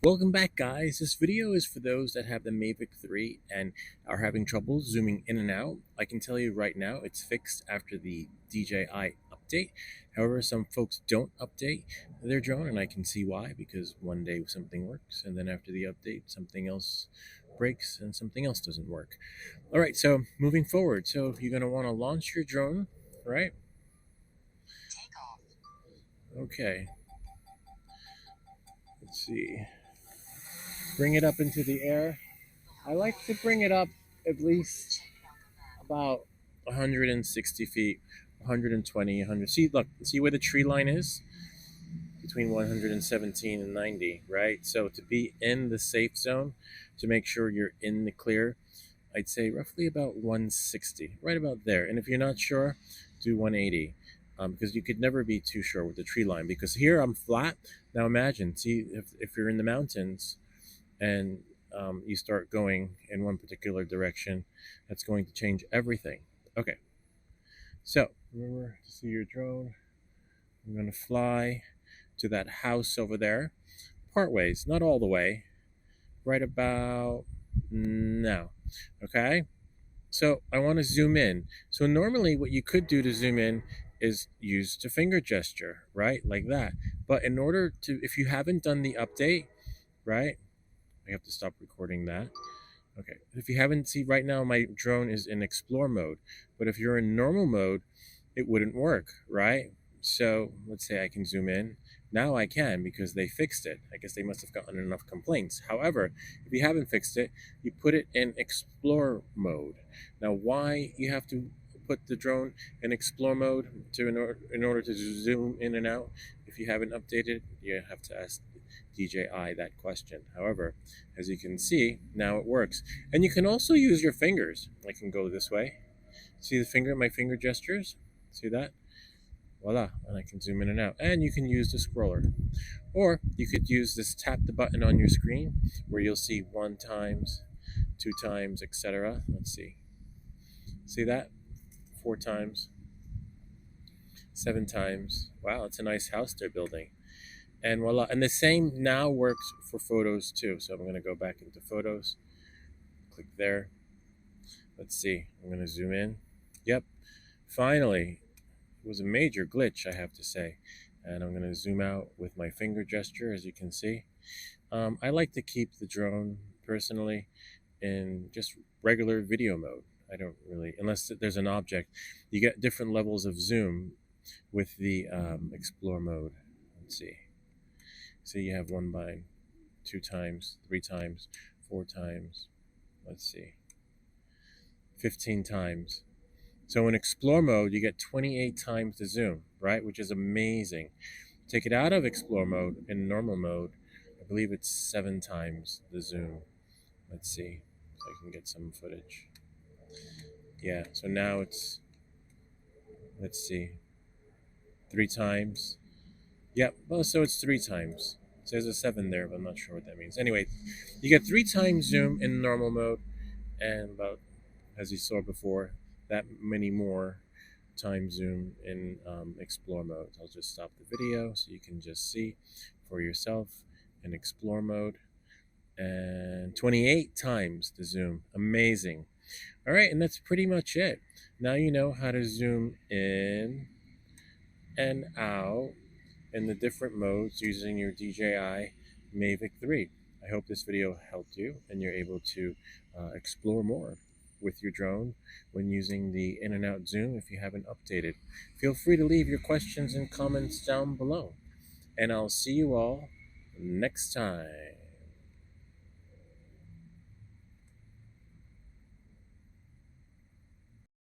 Welcome back, guys. This video is for those that have the Mavic 3 and are having trouble zooming in and out. I can tell you right now it's fixed after the DJI update. However, some folks don't update their drone, and I can see why, because one day something works and then after the update something else breaks and something else doesn't work. All right, so moving forward, so you're going to want to launch your drone, right? Okay, let's see. Bring it up into the air. I like to bring it up at least about 160 feet, 120, 100. See where the tree line is? Between 117 and 90, right? So to be in the safe zone, to make sure you're in the clear, I'd say roughly about 160, right about there. And if you're not sure, do 180. Because you could never be too sure with the tree line, because here I'm flat. Now imagine, see, if you're in the mountains and you start going in one particular direction, that's going to change everything. Okay, so remember to see your drone. I'm going to fly to that house over there, part ways, not all the way, right about now. Okay, so I want to zoom in. So normally what you could do to zoom in is use the finger gesture, right, like that. But in order to, if you haven't done the update, right, I have to stop recording that. Okay, if you haven't, see right now my drone is in explore mode, but if you're in normal mode, it wouldn't work, right? So let's say I can zoom in. Now I can, because they fixed it. I guess they must have gotten enough complaints. However, if you haven't fixed it, you put it in explore mode. Now, why you have to put the drone in explore mode in order to zoom in and out? If you haven't updated, you have to ask DJI that question. However, as you can see, now it works. And you can also use your fingers. I can go this way. See the finger, my finger gestures? See that? Voila, and I can zoom in and out. And you can use the scroller. Or you could use this, tap the button on your screen where you'll see 1 times, 2 times, etc. Let's see. See that? 4 times, 7 times. Wow, it's a nice house they're building. And voila, and the same now works for photos too. So I'm going to go back into photos, click there. Let's see, I'm going to zoom in. Yep, finally. It was a major glitch, I have to say. And I'm going to zoom out with my finger gesture, as you can see. I like to keep the drone, personally, in just regular video mode. I don't really, unless there's an object. You get different levels of zoom with the explore mode. Let's see. So you have 1 by 2 times, 3 times, 4 times. Let's see. 15 times. So in explore mode, you get 28 times the zoom, right? Which is amazing. Take it out of explore mode, in normal mode, I believe it's 7 times the zoom. Let's see if I can get some footage. Yeah, so now it's, let's see, 3 times. Yep, well, so it's 3 times. So there's a 7 there, but I'm not sure what that means. Anyway, you get 3 times zoom in normal mode, and about, as you saw before, that many more time zoom in explore mode. I'll just stop the video so you can just see for yourself in explore mode. And 28 times the zoom. Amazing. All right, and that's pretty much it. Now you know how to zoom in and out in the different modes using your DJI Mavic 3. I hope this video helped you and you're able to explore more with your drone when using the in and out zoom. If you haven't updated, feel free to leave your questions and comments down below, and I'll see you all next time.